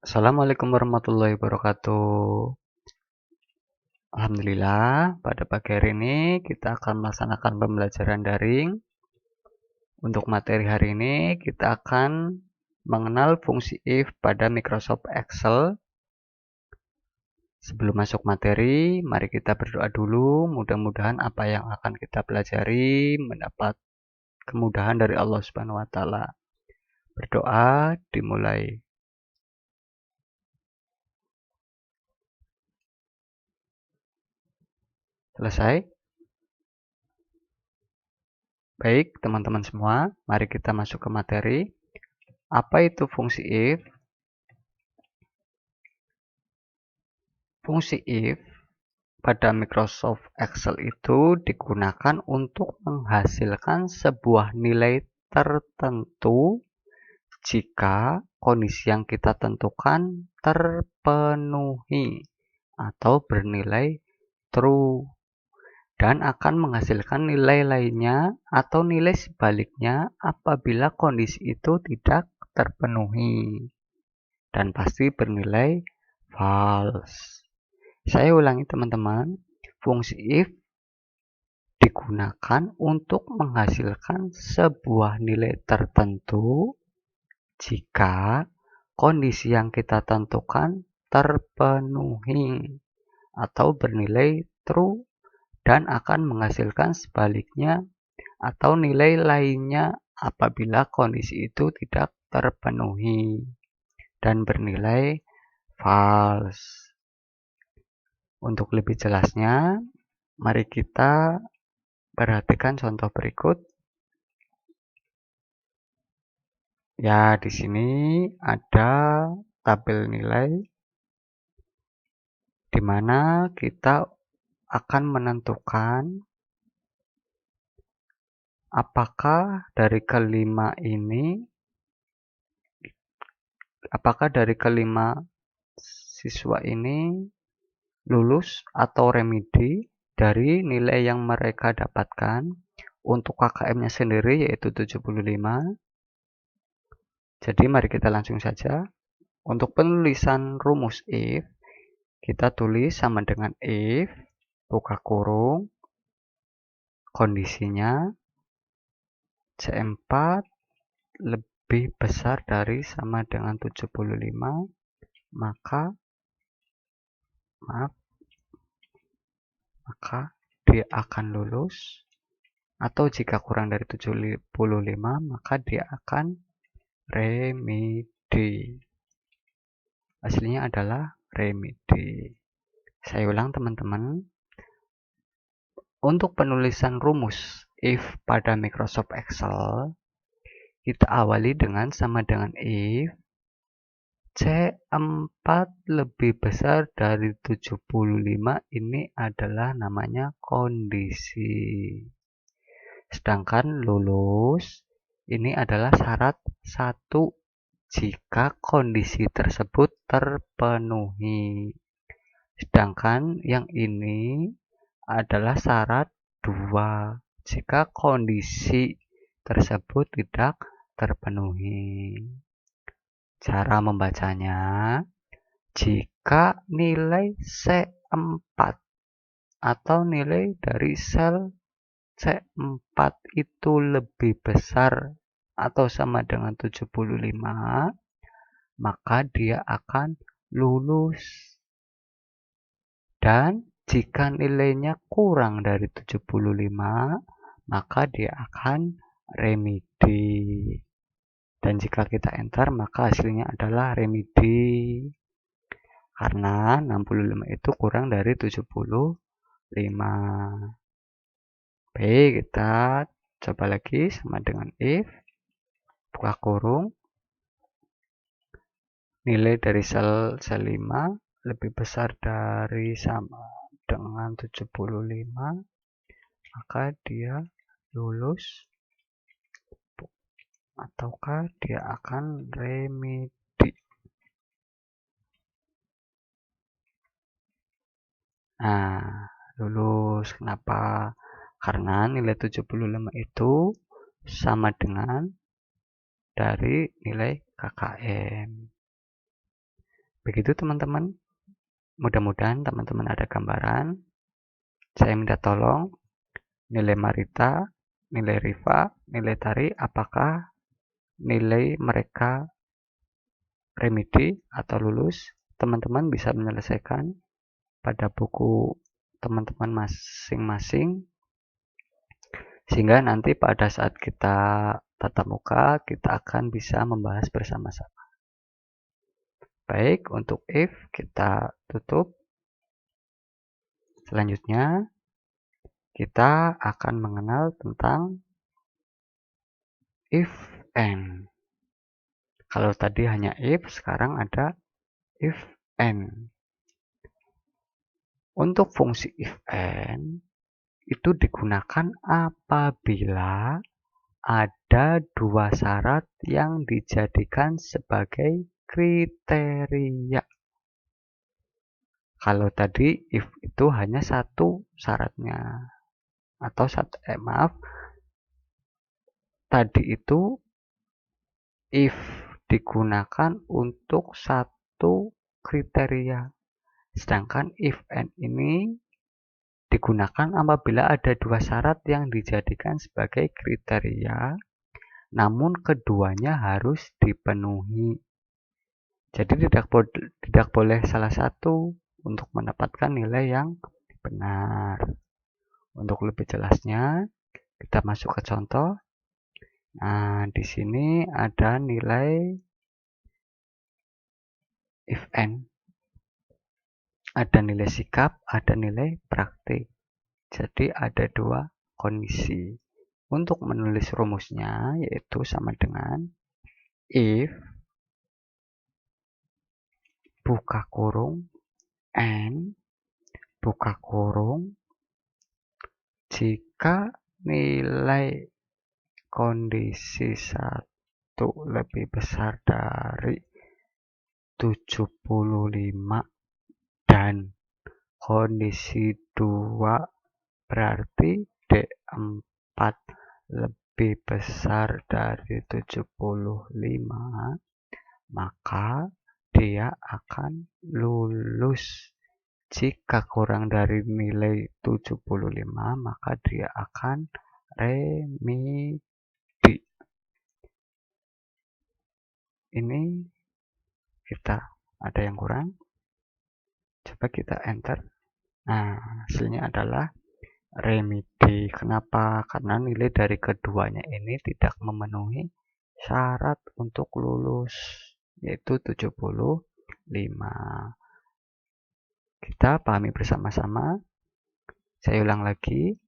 Assalamualaikum warahmatullahi wabarakatuh. Alhamdulillah, pada pagi hari ini kita akan melaksanakan pembelajaran daring. Untuk materi hari ini, kita akan mengenal fungsi if pada Microsoft Excel. Sebelum masuk materi, mari kita berdoa dulu. Mudah-mudahan apa yang akan kita pelajari mendapat kemudahan dari Allah Subhanahu wa taala. Berdoa dimulai. Selesai? Baik, teman-teman semua, mari kita masuk ke materi. Apa itu fungsi if? Fungsi if pada Microsoft Excel itu digunakan untuk menghasilkan sebuah nilai tertentu jika kondisi yang kita tentukan terpenuhi atau bernilai true, dan akan menghasilkan nilai lainnya atau nilai sebaliknya apabila kondisi itu tidak terpenuhi dan pasti bernilai false. Saya ulangi teman-teman, fungsi if digunakan untuk menghasilkan sebuah nilai tertentu jika kondisi yang kita tentukan terpenuhi atau bernilai true dan akan menghasilkan sebaliknya atau nilai lainnya apabila kondisi itu tidak terpenuhi dan bernilai false. Untuk lebih jelasnya, mari kita perhatikan contoh berikut. Ya, di sini ada tabel nilai di mana kita akan menentukan apakah dari kelima siswa ini lulus atau remedi dari nilai yang mereka dapatkan. Untuk KKM-nya sendiri yaitu 75. Jadi mari kita langsung saja. Untuk penulisan rumus if, kita tulis sama dengan if, buka kurung, kondisinya C4 lebih besar dari sama dengan 75, maka dia akan lulus, atau jika kurang dari 75 maka dia akan remedi. Hasilnya adalah remedi. Saya ulang teman-teman. Untuk penulisan rumus if pada Microsoft Excel, kita awali dengan sama dengan if C4 lebih besar dari 75, ini adalah namanya kondisi. Sedangkan lulus ini adalah syarat 1 jika kondisi tersebut terpenuhi. Sedangkan yang ini adalah syarat 2 jika kondisi tersebut tidak terpenuhi. Cara membacanya, jika nilai C4 atau nilai dari sel C4 itu lebih besar atau sama dengan 75, maka dia akan lulus. Dan jika nilainya kurang dari 75, maka dia akan remedi. Dan jika kita enter, maka hasilnya adalah remedi. Karena 65 itu kurang dari 75. Baik, kita coba lagi sama dengan if, buka kurung, nilai dari sel C5 lebih besar dari sama dengan 75, maka dia lulus ataukah dia akan remedi. Nah, lulus. Kenapa? Karena nilai 75 itu sama dengan dari nilai KKM. Begitu teman-teman. Mudah-mudahan teman-teman ada gambaran. Saya minta tolong nilai Marita, nilai Riva, nilai Tari, apakah nilai mereka remedi atau lulus? Teman-teman bisa menyelesaikan pada buku teman-teman masing-masing, sehingga nanti pada saat kita tatap muka kita akan bisa membahas bersama-sama. Baik, untuk if kita tutup. Selanjutnya kita akan mengenal tentang if and. Kalau tadi hanya if, sekarang ada if and. Untuk fungsi if and itu digunakan apabila ada dua syarat yang dijadikan sebagai kriteria. Kalau tadi if itu hanya satu syaratnya, atau tadi itu if digunakan untuk satu kriteria, sedangkan if and ini digunakan apabila ada dua syarat yang dijadikan sebagai kriteria, namun keduanya harus dipenuhi. Jadi tidak boleh salah satu untuk mendapatkan nilai yang benar. Untuk lebih jelasnya, kita masuk ke contoh. Nah, di sini ada nilai if and. Ada nilai sikap, ada nilai praktik. Jadi ada dua kondisi. Untuk menulis rumusnya yaitu sama dengan if buka kurung and buka kurung jika nilai kondisi 1 lebih besar dari 75 dan kondisi 2 berarti D4 lebih besar dari 75, maka dia akan lulus. Jika kurang dari nilai 75, maka dia akan remedi. Ini kita ada yang kurang. Coba kita enter. Nah, hasilnya adalah remedi. Kenapa? Karena nilai dari keduanya ini tidak memenuhi syarat untuk lulus, yaitu 75. Kita pahami bersama-sama. Saya ulang lagi.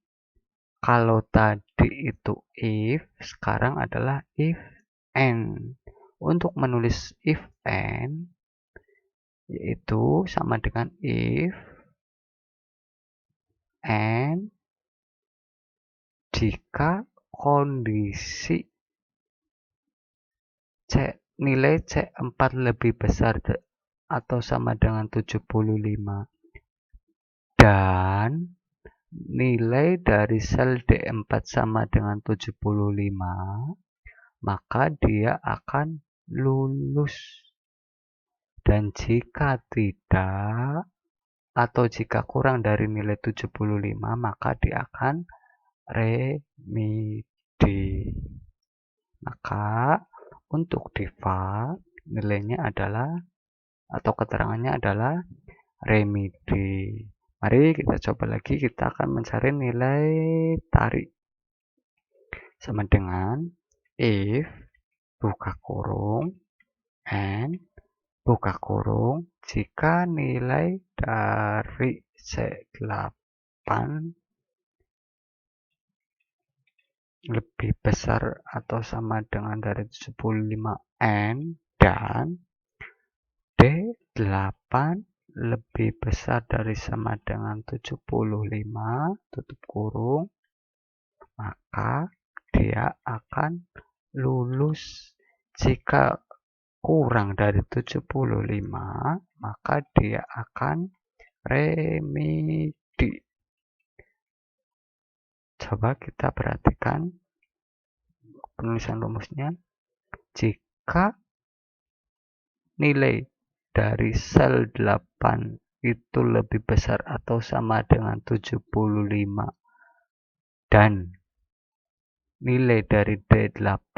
Kalau tadi itu if, sekarang adalah if and. Untuk menulis if and, yaitu sama dengan if and jika kondisi nilai C4 lebih besar atau sama dengan 75 dan nilai dari sel D4 sama dengan 75, maka dia akan lulus. Dan jika tidak atau jika kurang dari nilai 75, maka dia akan remedi. Maka untuk Diva nilainya adalah atau keterangannya adalah remedi. Mari kita coba lagi, kita akan mencari nilai Tari. Sama dengan if buka kurung and buka kurung jika nilai dari C8 lebih besar atau sama dengan dari 75N dan D8 lebih besar dari sama dengan 75 tutup kurung, maka dia akan lulus. Jika kurang dari 75, maka dia akan remedi. Coba kita perhatikan penulisan rumusnya. Jika nilai dari sel 8 itu lebih besar atau sama dengan 75 dan nilai dari D8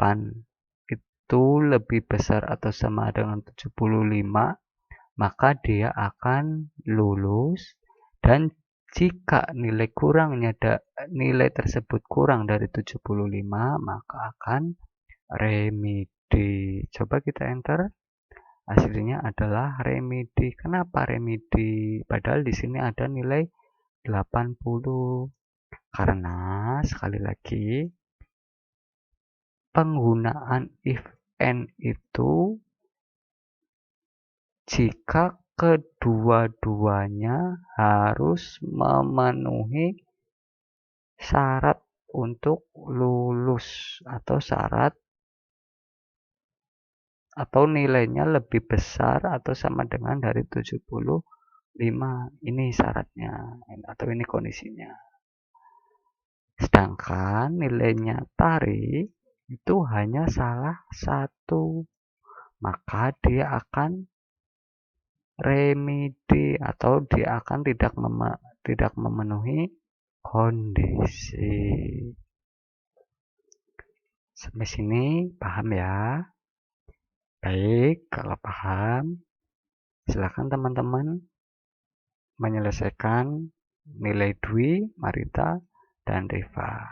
itu lebih besar atau sama dengan 75, maka dia akan lulus. Dan jika nilai tersebut kurang dari 75, maka akan remedi. Coba kita enter. Hasilnya adalah remedi. Kenapa remedi? Padahal di sini ada nilai 80. Karena sekali lagi penggunaan if and itu jika kedua-duanya harus memenuhi syarat untuk lulus atau syarat atau nilainya lebih besar atau sama dengan dari 75. Ini syaratnya atau ini kondisinya. Sedangkan nilainya tarik itu hanya salah satu, maka dia akan remedi atau dia akan tidak memenuhi kondisi. Sampai sini paham ya? Baik, kalau paham, silakan teman-teman menyelesaikan nilai Dwi, Marita, dan Riva.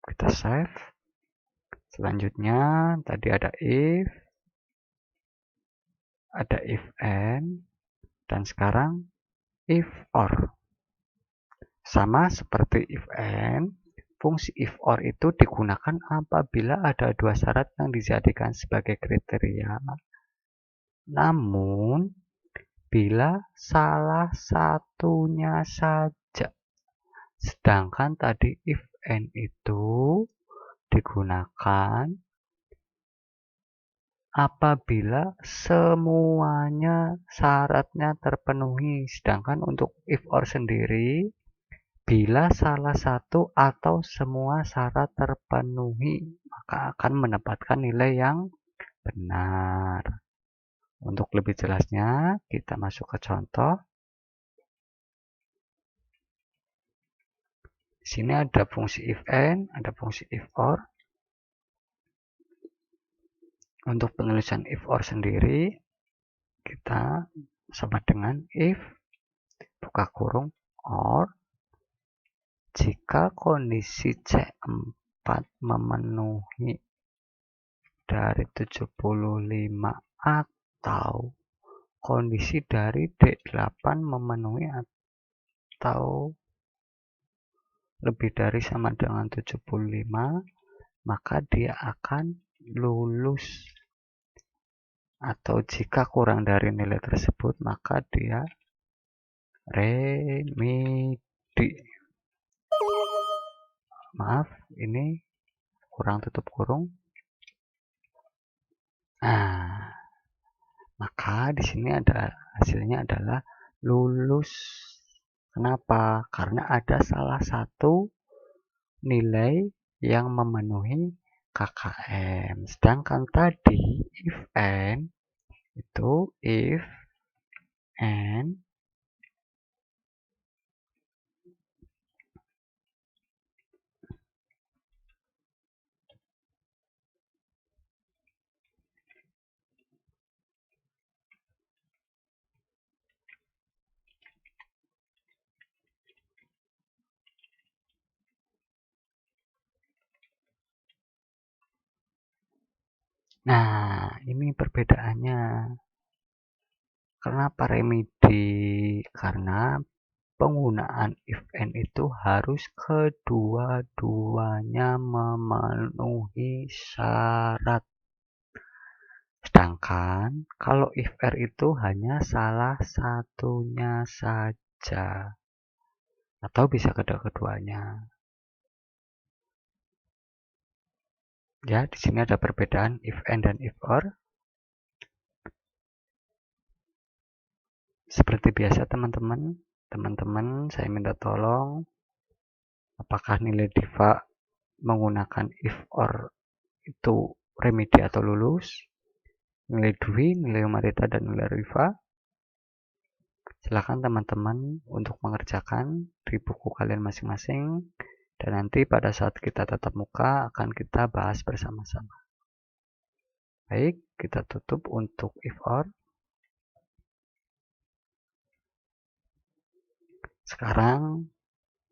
Kita save. Selanjutnya tadi ada if and, dan sekarang if or. Sama seperti if and, fungsi if or itu digunakan apabila ada dua syarat yang dijadikan sebagai kriteria. Namun, bila salah satunya saja. Sedangkan tadi if and itu digunakan apabila semuanya syaratnya terpenuhi. Sedangkan untuk if or sendiri, bila salah satu atau semua syarat terpenuhi, maka akan mendapatkan nilai yang benar. Untuk lebih jelasnya, kita masuk ke contoh. Di sini ada fungsi if and, ada fungsi if or. Untuk penulisan if or sendiri, kita sama dengan if, buka kurung, or, jika kondisi C4 memenuhi dari 75 atau kondisi dari D8 memenuhi atau lebih dari sama dengan 75, maka dia akan lulus. Atau jika kurang dari nilai tersebut, maka dia remedi. Maaf, ini kurang tutup kurung. Nah, maka di sini ada hasilnya adalah lulus. Kenapa? Karena ada salah satu nilai yang memenuhi KKM. Sedangkan tadi if and itu if and nah, ini perbedaannya. Kenapa remedi? Karena penggunaan if and itu harus kedua-duanya memenuhi syarat. Sedangkan kalau if r itu hanya salah satunya saja. Atau bisa kedua-duanya. Ya, di sini ada perbedaan if and dan if or. Seperti biasa teman-teman, saya minta tolong apakah nilai Diva menggunakan if or itu remedi atau lulus. nilai Dwi, nilai Marita, dan nilai Riva. Silakan teman-teman untuk mengerjakan di buku kalian masing-masing, dan nanti pada saat kita tatap muka akan kita bahas bersama-sama. Baik, kita tutup untuk if or. Sekarang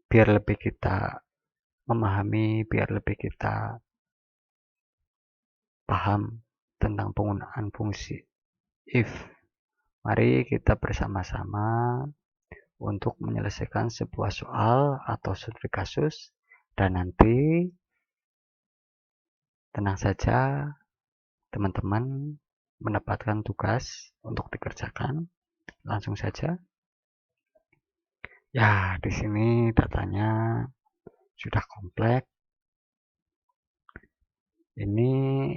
biar lebih kita memahami, biar lebih kita paham tentang penggunaan fungsi if, mari kita bersama-sama untuk menyelesaikan sebuah soal atau studi kasus, dan nanti tenang saja teman-teman mendapatkan tugas untuk dikerjakan. Langsung saja. Ya, di sini datanya sudah kompleks. Ini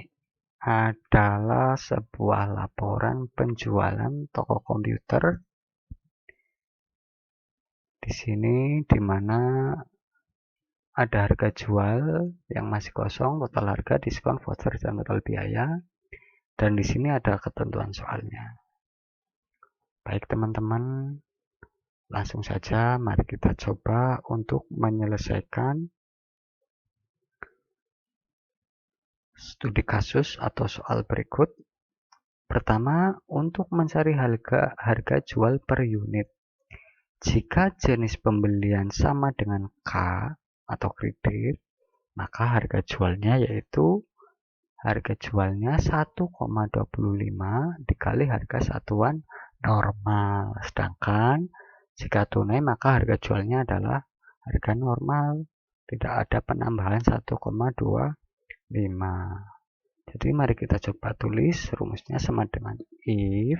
adalah sebuah laporan penjualan toko komputer. Di sini dimana ada harga jual yang masih kosong, total harga, diskon, voucher, dan total biaya. Dan di sini ada ketentuan soalnya. Baik teman-teman, langsung saja mari kita coba untuk menyelesaikan studi kasus atau soal berikut. Pertama, untuk mencari harga jual per unit. Jika jenis pembelian sama dengan K atau kredit, maka harga jualnya yaitu harga jualnya 1,25 dikali harga satuan normal. Sedangkan jika tunai maka harga jualnya adalah harga normal. Tidak ada penambahan 1,25. Jadi mari kita coba tulis rumusnya sama dengan if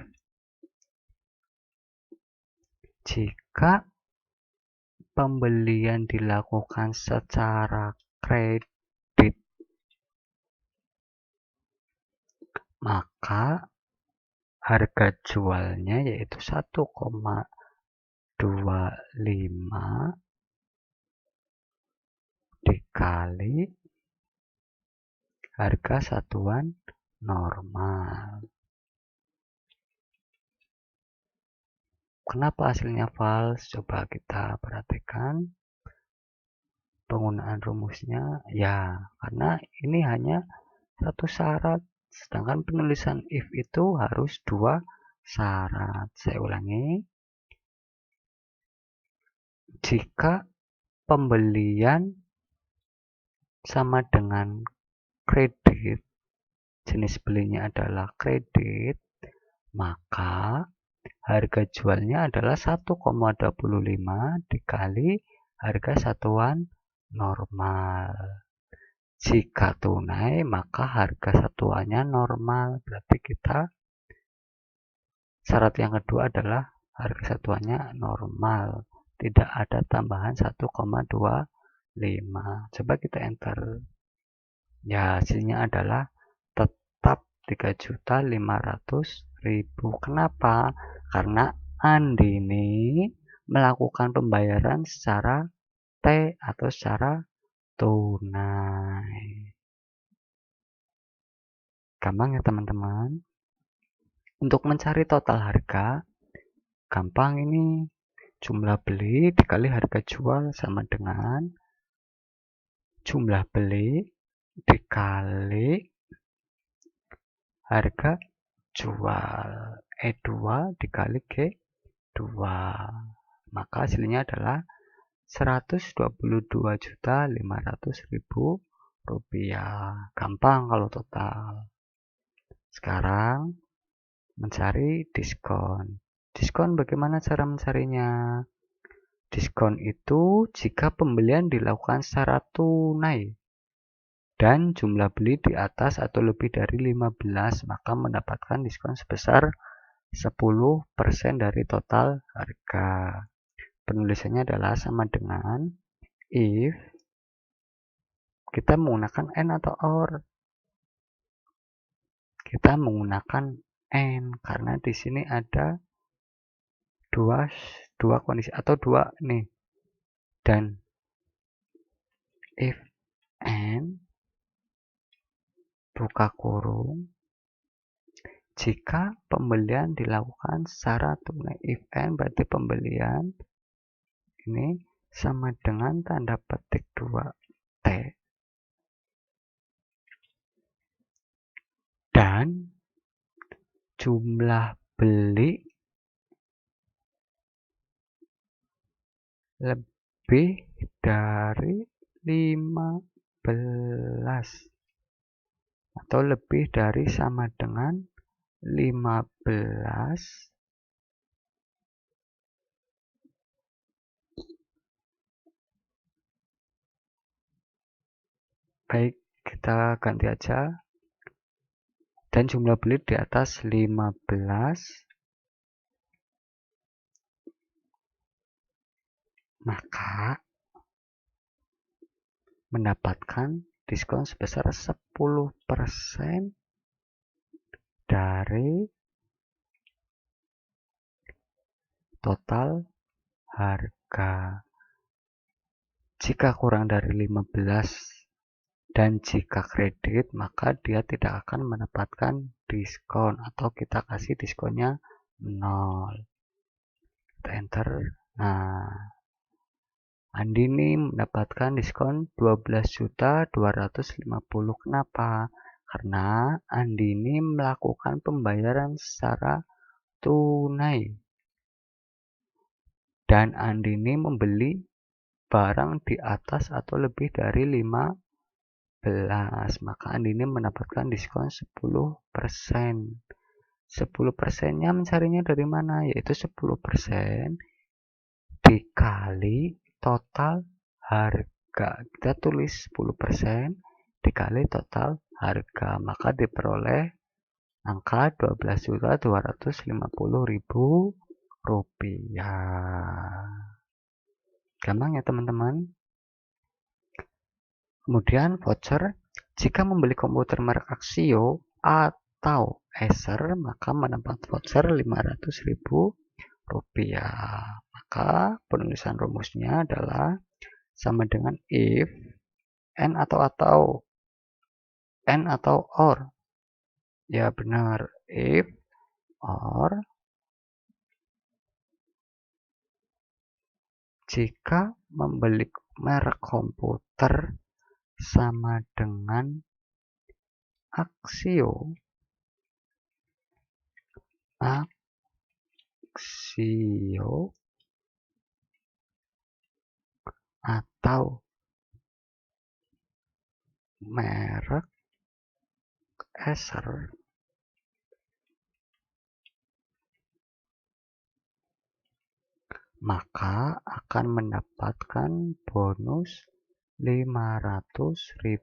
jika pembelian dilakukan secara kredit, maka harga jualnya yaitu 1,25 dikali harga satuan normal. Kenapa hasilnya fals? Coba kita perhatikan penggunaan rumusnya. Ya, karena ini hanya satu syarat. Sedangkan penulisan if itu harus dua syarat. Saya ulangi. Jika pembelian sama dengan kredit, jenis belinya adalah kredit, maka harga jualnya adalah 1,25 dikali harga satuan normal. Jika tunai, maka harga satuannya normal. Berarti syarat yang kedua adalah harga satuannya normal. Tidak ada tambahan 1,25. Coba kita enter. Ya, hasilnya adalah tetap 3.500.000. Kenapa? Karena Andini melakukan pembayaran secara T atau secara tunai. Gampang ya teman-teman. Untuk mencari total harga, gampang ini. Jumlah beli dikali harga jual sama dengan jumlah beli dikali harga jual. E2 dikali G2. Maka hasilnya adalah 122.500.000 rupiah. Gampang kalau total. Sekarang mencari diskon. Diskon bagaimana cara mencarinya? Diskon itu jika pembelian dilakukan secara tunai dan jumlah beli di atas atau lebih dari 15, maka mendapatkan diskon sebesar 10% dari total harga. Penulisannya adalah sama dengan if kita menggunakan N atau OR. Kita menggunakan N karena di sini ada dua kondisi atau dua nih. Dan if N buka kurung Jika pembelian dilakukan secara tunai, if N berarti pembelian ini sama dengan tanda petik 2T. Dan jumlah beli lebih dari 15 atau lebih dari sama dengan 15. Baik, kita ganti aja. Dan jumlah beli di atas 15, maka mendapatkan diskon sebesar 10% dari total harga. Jika kurang dari 15 dan jika kredit, maka dia tidak akan mendapatkan diskon atau kita kasih diskonnya 0. Kita enter. Nah, Andini mendapatkan diskon 12.250.000. Kenapa? Karena Andini melakukan pembayaran secara tunai. Dan Andini membeli barang di atas atau lebih dari 15. Maka Andini mendapatkan diskon 10%. 10%-nya mencarinya dari mana? Yaitu 10% dikali total harga. Kita tulis 10% dikali total harga. Maka diperoleh angka 12.250.000 rupiah. Gampang ya teman-teman. Kemudian voucher, jika membeli komputer merek Axio atau Acer, maka mendapat voucher 500.000 rupiah. Maka penulisan rumusnya adalah sama dengan if n atau or. Ya benar, if or jika membeli merek komputer sama dengan Axio atau merek Acer, maka akan mendapatkan bonus 500.000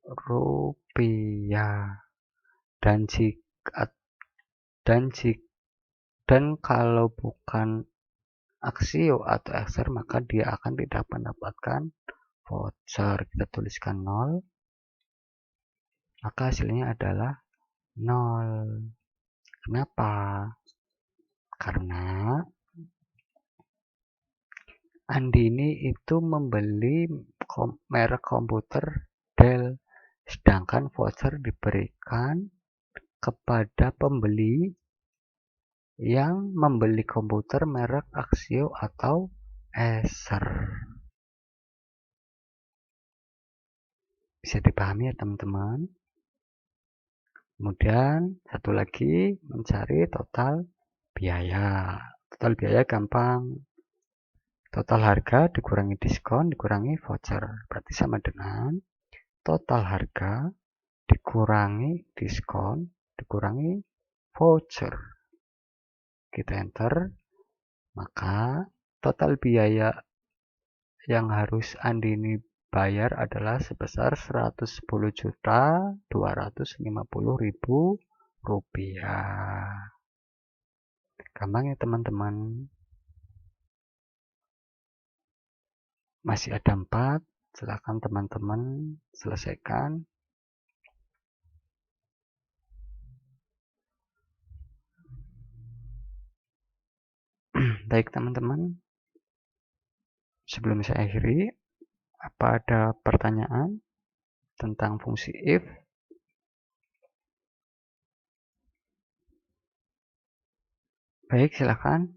rupiah. Dan kalau bukan Axio atau Acer, maka dia akan tidak mendapatkan voucher. Kita tuliskan 0, maka hasilnya adalah 0. Kenapa? Karena Andini itu membeli merek komputer Dell, sedangkan voucher diberikan kepada pembeli yang membeli komputer merek Axio atau Acer. Bisa dipahami ya teman-teman. Kemudian satu lagi, mencari total biaya. Total biaya gampang. Total harga dikurangi diskon dikurangi voucher. Berarti sama dengan total harga dikurangi diskon dikurangi voucher. Kita enter. Maka total biaya yang harus Andini bayar adalah sebesar 110.250.000 rupiah. Gampang ya teman-teman. Masih ada 4, silakan teman-teman selesaikan. Baik teman-teman, sebelum saya akhiri, apa ada pertanyaan tentang fungsi if? Baik, silakan.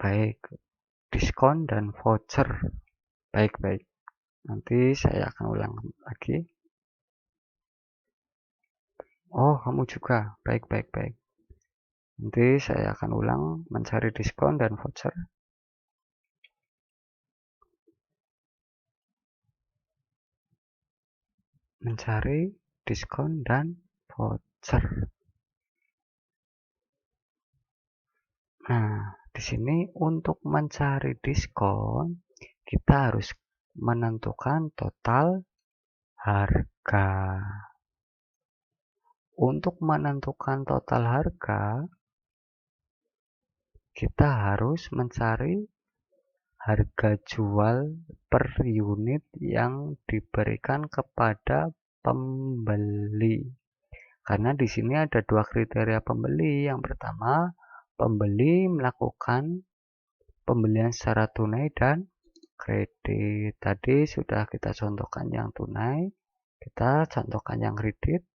Baik, diskon dan voucher. Baik, baik. Nanti saya akan ulang lagi. Oh, kamu juga. Baik, baik, baik. Nanti saya akan ulang mencari diskon dan voucher. Mencari diskon dan voucher. Nah, di sini untuk mencari diskon, kita harus menentukan total harga. Untuk menentukan total harga, kita harus mencari harga jual per unit yang diberikan kepada pembeli. Karena di sini ada dua kriteria pembeli. Yang pertama, pembeli melakukan pembelian secara tunai dan kredit. Tadi sudah kita contohkan yang tunai, kita contohkan yang kredit.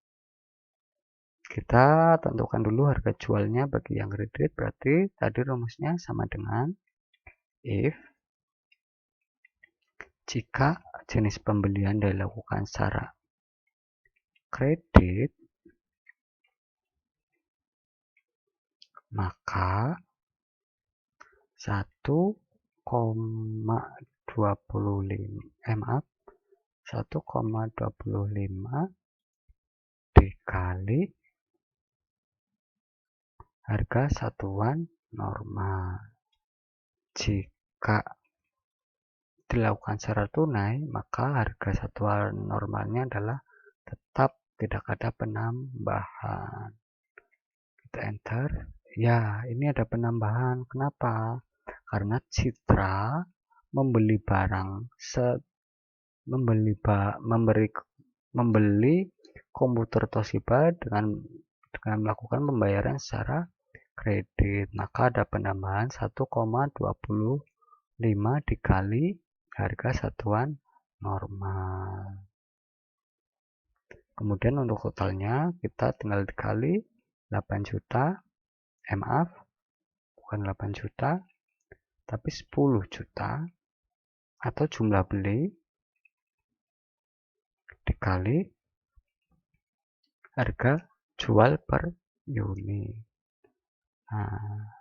Kita tentukan dulu harga jualnya bagi yang kredit. Berarti tadi rumusnya sama dengan if jika jenis pembelian dilakukan secara kredit, maka 1,25 dikali harga satuan normal. Jika dilakukan secara tunai, maka harga satuan normalnya adalah tetap tidak ada penambahan. Kita enter. Ya, ini ada penambahan. Kenapa? Karena Citra membeli barang membeli komputer Toshiba dengan melakukan pembayaran secara kredit, maka ada penambahan 1,25 dikali harga satuan normal. Kemudian untuk totalnya kita tinggal dikali 8 juta, maaf, bukan 8 juta, tapi 10 juta atau jumlah beli dikali harga jual per unit. Nah,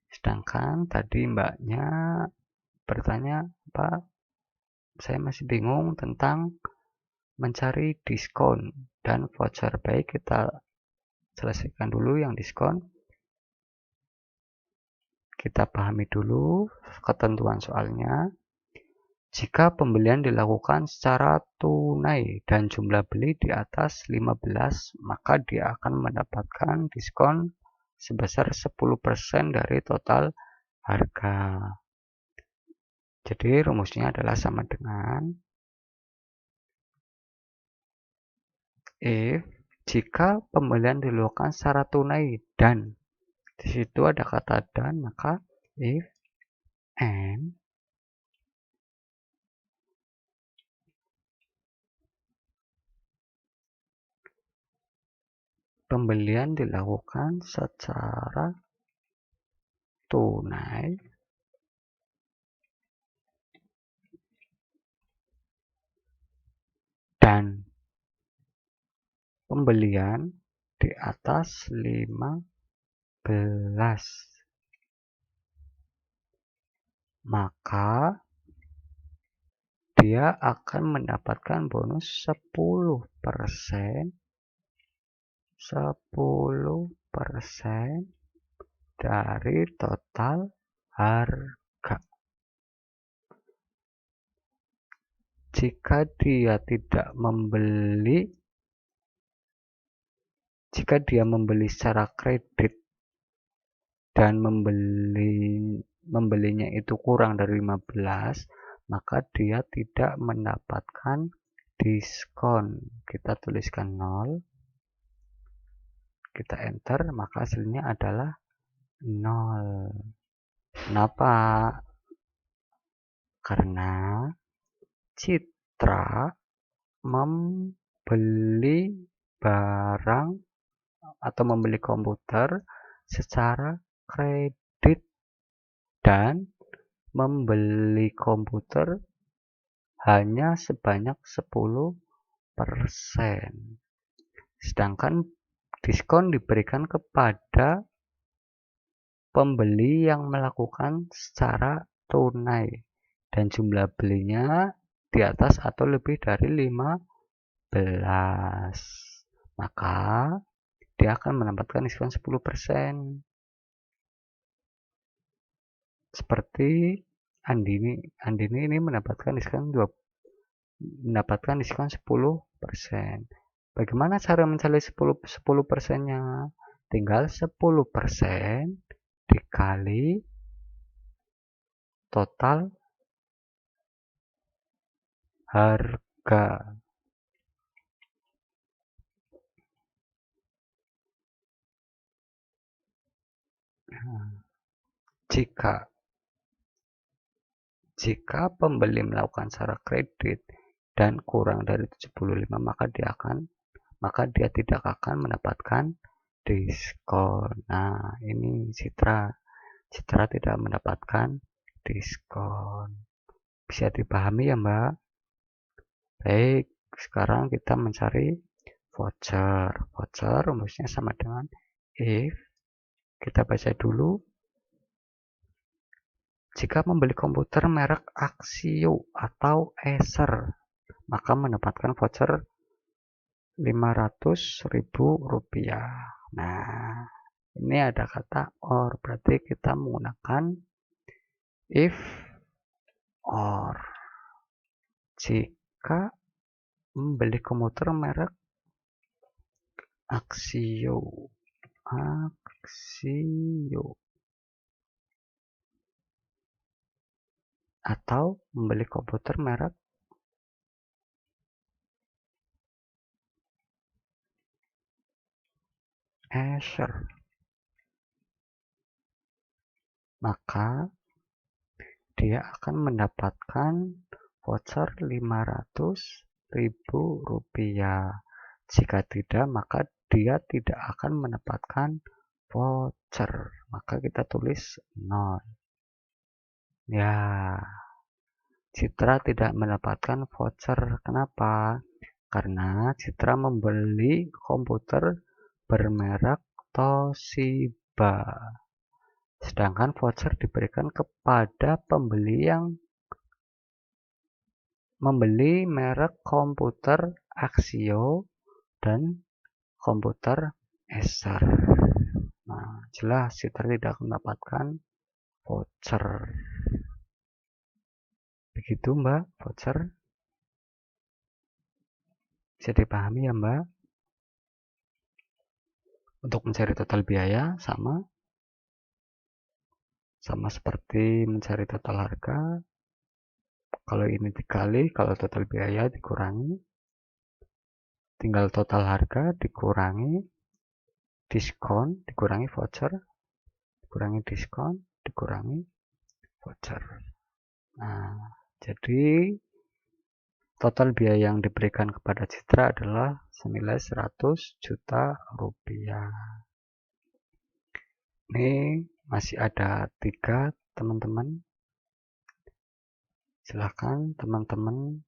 sedangkan tadi mbaknya bertanya, Pak, saya masih bingung tentang mencari diskon dan voucher. Baik, kita selesaikan dulu yang diskon. Kita pahami dulu ketentuan soalnya. Jika pembelian dilakukan secara tunai dan jumlah beli di atas 15, maka dia akan mendapatkan diskon sebesar 10% dari total harga. Jadi rumusnya adalah sama dengan if jika pembelian dilakukan secara tunai dan di situ ada kata dan, maka if and pembelian dilakukan secara tunai dan pembelian di atas 15, maka dia akan mendapatkan bonus 10% dari total harga. Jika dia membeli secara kredit dan membelinya itu kurang dari 15, maka dia tidak mendapatkan diskon. Kita tuliskan 0, kita enter, maka hasilnya adalah 0. Kenapa Karena Citra membeli barang atau membeli komputer secara kredit dan membeli komputer hanya sebanyak 10%. Sedangkan diskon diberikan kepada pembeli yang melakukan secara tunai dan jumlah belinya di atas atau lebih dari 15. Maka dia akan mendapatkan diskon 10%. Seperti Andini ini mendapatkan diskon 10%. Bagaimana cara mencari 10%-nya? Tinggal 10% dikali total harga. Jika pembeli melakukan secara kredit dan kurang dari 75, maka dia tidak akan mendapatkan diskon. Nah, ini Citra tidak mendapatkan diskon. Bisa dipahami ya, Mbak? Baik, sekarang kita mencari voucher. Voucher rumusnya sama dengan if. Kita baca dulu. Jika membeli komputer merek Axio atau Acer, maka mendapatkan voucher Rp500.000. Nah, ini ada kata or, berarti kita menggunakan if or. Jika membeli komputer merek Axio atau membeli komputer merek Acer, maka dia akan mendapatkan voucher Rp500.000. Jika tidak, maka dia tidak akan mendapatkan voucher. Maka kita tulis 0. Ya, Citra tidak mendapatkan voucher. Kenapa? Karena Citra membeli komputer bermerek Toshiba. Sedangkan voucher diberikan kepada pembeli yang membeli merek komputer Axio dan komputer Acer. Nah, jelas Citra tidak mendapatkan voucher. Begitu, Mbak, voucher. Bisa dipahami ya, Mbak? Untuk mencari total biaya sama seperti mencari total harga. Kalau ini dikali, kalau total biaya dikurangi, tinggal total harga dikurangi diskon, dikurangi voucher, dikurangi diskon, dikurangi voucher. Nah, jadi total biaya yang diberikan kepada Citra adalah senilai 100 juta rupiah. Ini masih ada 3, teman-teman. Silahkan teman-teman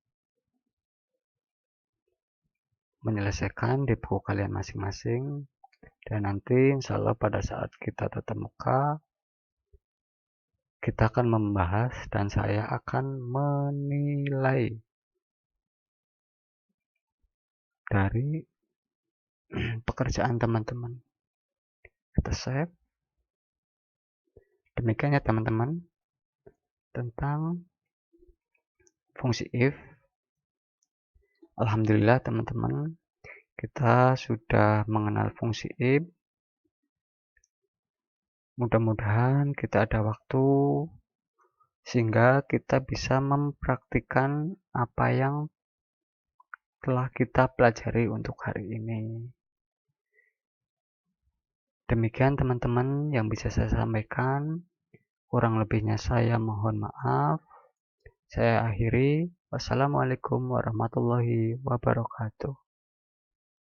menyelesaikan di buku kalian masing-masing. Dan nanti insya Allah pada saat kita tatap muka, kita akan membahas dan saya akan menilai dari pekerjaan teman-teman. Kita save. Demikian ya teman-teman tentang fungsi if. Alhamdulillah teman-teman, kita sudah mengenal fungsi if. Mudah-mudahan kita ada waktu sehingga kita bisa mempraktikkan apa yang telah kita pelajari untuk hari ini. Demikian teman-teman yang bisa saya sampaikan. Kurang lebihnya saya mohon maaf. Saya akhiri. Wassalamualaikum warahmatullahi wabarakatuh.